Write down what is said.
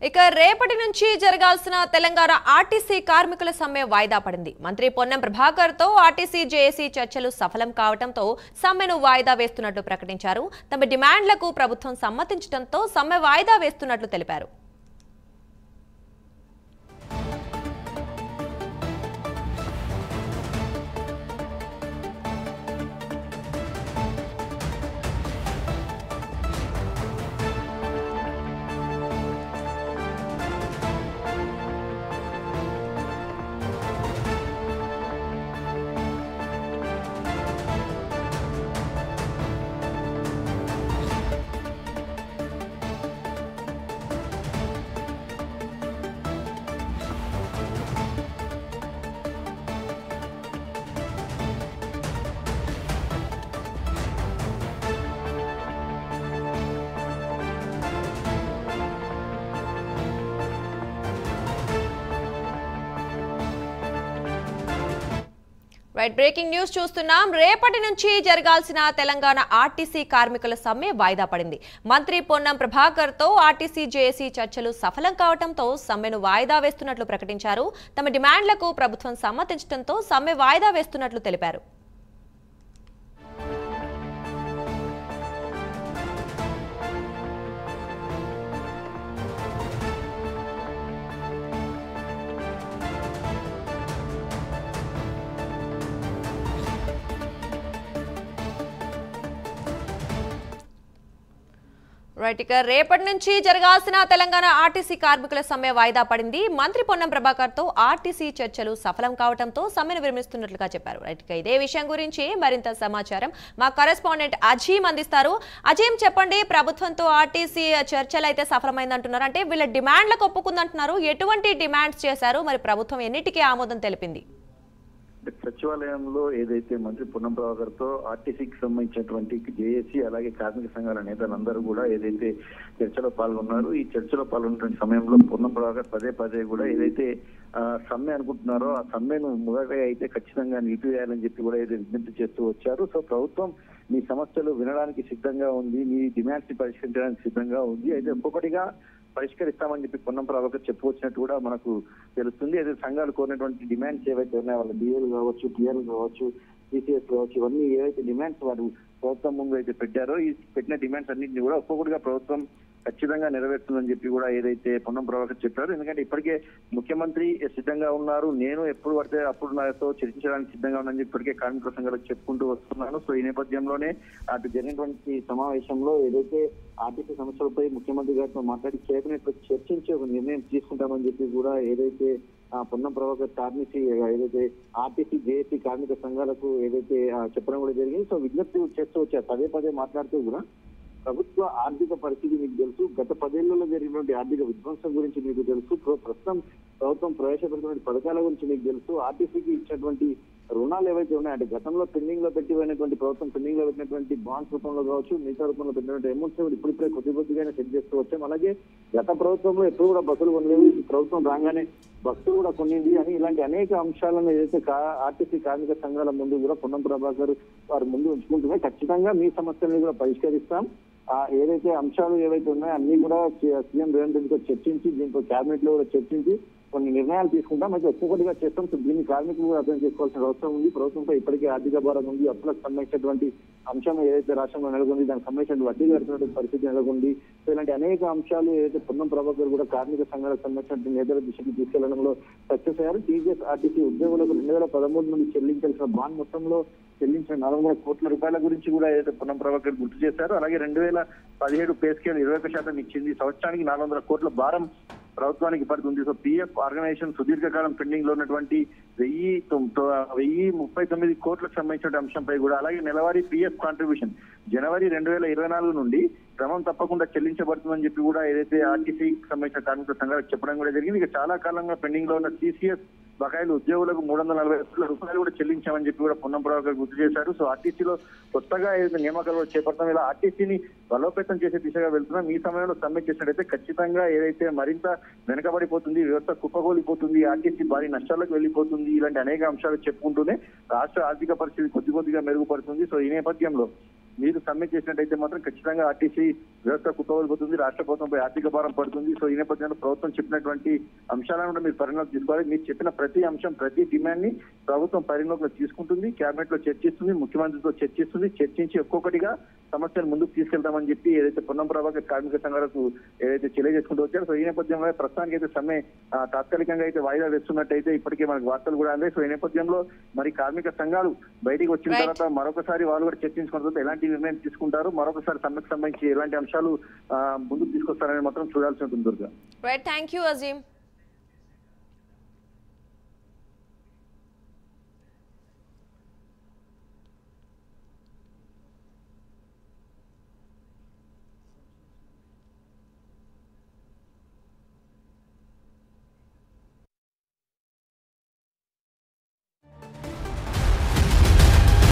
ఇక రేపటి నుంచి జరగాల్సిన తెలంగాణ ఆర్టీసీ కార్మికుల సమ్మె వాయిదా పడింది. మంత్రి పొన్నం ప్రభాకర్ తో ఆర్టీసీ జేఏసీ చర్చలు సఫలం కావడంతో సమ్మెను వాయిదా వేస్తున్నట్లు ప్రకటించారు. తమ డిమాండ్లకు ప్రభుత్వం సమ్మతించడంతో సమ్మె వాయిదా వేస్తున్నట్లు తెలిపారు. బ్రేకింగ్ న్యూస్ చూస్తున్నాం. రేపటి నుంచి జరగాల్సిన తెలంగాణ ఆర్టీసీ కార్మికుల సమ్మె వాయిదా పడింది. మంత్రి పొన్నం ప్రభాకర్ తో ఆర్టీసీ జేఏసీ చర్చలు సఫలం కావడంతో సమ్మెను వాయిదా వేస్తున్నట్లు ప్రకటించారు. తమ డిమాండ్లకు ప్రభుత్వం సమ్మతించడంతో సమ్మె వాయిదా వేస్తున్నట్లు తెలిపారు. ఇక రేపటి నుంచి జరగాల్సిన తెలంగాణ ఆర్టీసీ కార్మికుల సమ్మె వాయిదా పడింది. మంత్రి పొన్నం ప్రభాకర్ తో ఆర్టీసీ చర్చలు సఫలం కావడంతో సమ్మెను విరమిస్తున్నట్లుగా చెప్పారు. ఇక ఇదే విషయం గురించి మరింత సమాచారం మా కరెస్పాండెంట్ అజీమ్ అందిస్తారు. అజీమ్ చెప్పండి, ప్రభుత్వంతో ఆర్టీసీ చర్చలు అయితే సఫలమైందంటున్నారు, అంటే వీళ్ళ డిమాండ్లకు ఒప్పుకుందంటున్నారు. ఎటువంటి డిమాండ్స్ చేశారు, మరి ప్రభుత్వం ఎన్నిటికీ ఆమోదం తెలిపింది? సచివాలయంలో ఏదైతే మంత్రి పొన్నం ప్రభాకర్ తో ఆర్టీసీకి సంబంధించినటువంటి జేఏసీ అలాగే కార్మిక సంఘాల నేతలందరూ కూడా ఏదైతే చర్చలో పాల్గొన్నారు, ఈ చర్చలో పాల్గొన్నటువంటి సమయంలో పొన్నం ప్రభాకర్ పదే పదే కూడా ఏదైతే సమ్మె అనుకుంటున్నారో ఆ సమ్మెను మొదటగా అయితే ఖచ్చితంగా నిలిపివేయాలని చెప్పి కూడా ఏదైతే విజ్ఞప్తి చేస్తూ వచ్చారు. సో ప్రభుత్వం మీ సమస్యలు వినడానికి సిద్ధంగా ఉంది, మీ డిమాండ్స్ ని పరిష్కరించడానికి సిద్ధంగా ఉంది, అయితే ఒక్కొక్కటిగా పరిష్కరిస్తామని చెప్పి పొన్నం ప్రభాకర్ చెప్పుకొచ్చినట్టు కూడా మనకు తెలుస్తుంది. అయితే సంఘాలు కోరినటువంటి డిమాండ్స్ ఏవైతే ఉన్నాయో వాళ్ళ డిఏలు కావచ్చు, టీఆర్లు కావచ్చు, టీసీఎస్ కావచ్చు, ఇవన్నీ ఏవైతే డిమాండ్స్ వారు ప్రభుత్వం ముందు అయితే పెట్టారో ఈ పెట్టిన డిమాండ్స్ అన్నింటినీ కూడా ఒక్కొక్కటిగా ప్రభుత్వం ఖచ్చితంగా నెరవేరుతుందని చెప్పి కూడా ఏదైతే పొన్నం ప్రభాకర్ చెప్పారు. ఎందుకంటే ఇప్పటికే ముఖ్యమంత్రి సిద్ధంగా ఉన్నారు, నేను ఎప్పుడు పడితే అప్పుడు నాతో చర్చించడానికి సిద్ధంగా ఉన్నానని ఇప్పటికే కార్మిక సంఘాలకు చెప్పుకుంటూ వస్తున్నాను. సో ఈ నేపథ్యంలోనే అటు జరిగినటువంటి సమావేశంలో ఏదైతే ఆర్థిక సమస్యలపై ముఖ్యమంత్రి గారితో మాట్లాడి కేబినెట్ చర్చించి ఒక నిర్ణయం తీసుకుంటామని చెప్పి కూడా ఏదైతే పొన్నం ప్రభాకర్ ఏదైతే ఆర్టీసీ జేఏసీ కార్మిక సంఘాలకు ఏదైతే చెప్పడం కూడా జరిగింది. సో విజ్ఞప్తి చేస్తూ వచ్చారు, పదే పదే మాట్లాడుతూ కూడా ప్రభుత్వ ఆర్థిక పరిస్థితి మీకు తెలుసు, గత 10 ఏళ్లలో జరిగినటువంటి ఆర్థిక విధ్వంసం గురించి మీకు తెలుసు, ప్రస్తుతం ప్రభుత్వం ప్రవేశపెట్టినటువంటి పథకాల గురించి మీకు తెలుసు, ఆర్టీసీకి ఇచ్చినటువంటి రుణాలు ఏవైతే ఉన్నాయో అంటే గతంలో పెండింగ్ లో పెట్టినటువంటి ప్రభుత్వం పెండింగ్ లో పెట్టినటువంటి బాండ్స్ రూపంలో కావచ్చు, మిగతా రూపంలో పెట్టినటువంటి అమౌంట్స్ ఇప్పుడిప్పుడే కొద్దిగానే సెట్ చేస్తూ వచ్చాం. అలాగే గత ప్రభుత్వంలో ఎప్పుడు కూడా బస్సులు కొనలేదు, ఈ ప్రభుత్వం రాగానే బస్సులు కూడా కొనింది అని ఇలాంటి అనేక అంశాలను ఏదైతే ఆర్టీసీ కార్మిక సంఘాల ముందు కూడా పొన్నం ప్రభాకర్ వారి ముందు ఉంచుకుంటున్నాయి. ఖచ్చితంగా మీ సమస్యలను కూడా పరిష్కరిస్తాం, ఏదైతే అంశాలు ఏవైతే ఉన్నాయో అన్ని కూడా సీఎం రేవంత్ రెడ్డితో చర్చించి దీంతో కేబినెట్ లో కూడా చర్చించి కొన్ని నిర్ణయాలు తీసుకుంటాం, అయితే ఒక్కొక్కటిగా చేస్తాం. సో దీన్ని కార్మికులు కూడా అర్థం చేసుకోవాల్సిన అవసరం ఉంది. ప్రభుత్వంపై ఇప్పటికే ఆర్థిక భారం ఉంది, అప్పులకు సంబంధించినటువంటి అంశం ఏదైతే రాష్ట్రంలో నెలకొంది, దానికి సంబంధించిన వడ్డీ కడుతున్నటువంటి పరిస్థితి నెలకొంది. సో ఇలాంటి అనేక అంశాలు ఏదైతే పొన్నం ప్రభాకర్ కూడా కార్మిక సంఘాలకు సంబంధించిన నేతల దృష్టికి తీసుకెళ్లడంలో సక్సెస్ అయ్యారు. టీజీఎస్ ఆర్టీసీ ఉద్యోగులకు 2013 నుండి చెల్లించాల్సిన బాండ్ మొత్తంలో చెల్లించిన 400 కోట్ల రూపాయల గురించి కూడా ఏదైతే పొన్నం ప్రభాకర్ గుర్తు చేశారు. అలాగే 2017 పే స్కేల్ 21% ఇచ్చింది, సంవత్సరానికి 400 కోట్ల భారం ప్రభుత్వానికి పడుతుంది. సో పిఎఫ్ ఆర్గనైజేషన్ సుదీర్ఘకాలం పెండింగ్ లో ఉన్నటువంటి 1039 కోట్లకు సంబంధించిన అంశంపై కూడా, అలాగే నెలవారీ పిఎఫ్ కాంట్రిబ్యూషన్ జనవరి 2024 నుండి క్రమం తప్పకుండా చెల్లించబడుతుందని చెప్పి కూడా ఏదైతే ఆర్టీసీకి సంబంధించిన కార్మిక సంఘాలకు చెప్పడం కూడా జరిగింది. ఇక చాలా కాలంగా పెండింగ్ లో ఉన్న టీసీఎస్ బకాయిలు ఉద్యోగులకు 340 కోట్ల రూపాయలు కూడా చెల్లించామని చెప్పి కూడా పొన్నం ప్రభాకర్ గుర్తు చేశారు. సో ఆర్టీసీలో కొత్తగా ఏదైతే నియామకాలు చేపడతాం, ఇలా ఆర్టీసీని బలోపేతం చేసే దిశగా వెళ్తున్నాం. ఈ సమయంలో సమ్మె చేసినట్టయితే ఖచ్చితంగా ఏదైతే మరింత వెనకబడిపోతుంది, వ్యవస్థ కుప్పగోలిపోతుంది, ఆర్టీసీ భారీ నష్టాలకు వెళ్లిపోతుంది, ఇలాంటి అనేక అంశాలు చెప్పుకుంటూనే రాష్ట్ర ఆర్థిక పరిస్థితి కొద్దిగా మెరుగుపడుతుంది. సో ఈ నేపథ్యంలో మీరు సమ్మె చేసినట్టయితే మాత్రం ఖచ్చితంగా ఆర్టీసీ వ్యవస్థ కుప్పవలిపోతుంది, రాష్ట్ర ప్రభుత్వంపై ఆర్థిక భారం పడుతుంది. సో ఈ నేపథ్యంలో ప్రభుత్వం చెప్పినటువంటి అంశాలను కూడా మీరు పరిగణలోకి తీసుకోవాలి. మీరు చెప్పిన ప్రతి అంశం, ప్రతి డిమాండ్ ని ప్రభుత్వం పరిగణలోకి తీసుకుంటుంది, కేబినెట్ లో చర్చిస్తుంది, ముఖ్యమంత్రితో చర్చిస్తుంది, చర్చించి ఒక్కొక్కటిగా సమస్యను ముందుకు తీసుకెళ్తామని చెప్పి ఏదైతే పొన్నం ప్రభాకర్ కార్మిక సంఘాలకు ఏదైతే తెలియజేసుకుంటూ వచ్చారో. సో ఈ నేపథ్యంలో ప్రస్తుతానికి అయితే సమ్మె తాత్కాలికంగా అయితే వాయిదా వేస్తున్నట్టయితే ఇప్పటికే మనకు వార్తలు కూడా అందాయి. సో ఈ నేపథ్యంలో మరి కార్మిక సంఘాలు బయటికి వచ్చిన తర్వాత మరొకసారి వాళ్ళు కూడా చర్చించుకున్న తర్వాత ఎలాంటి నిర్ణయం తీసుకుంటారు, మరొకసారి సమ్మెకు సంబంధించి ఎలాంటి అంశాలు ముందుకు తీసుకొస్తారని మాత్రం చూడాల్సి ఉంటుంది. Durga. Right, thank you Azeem.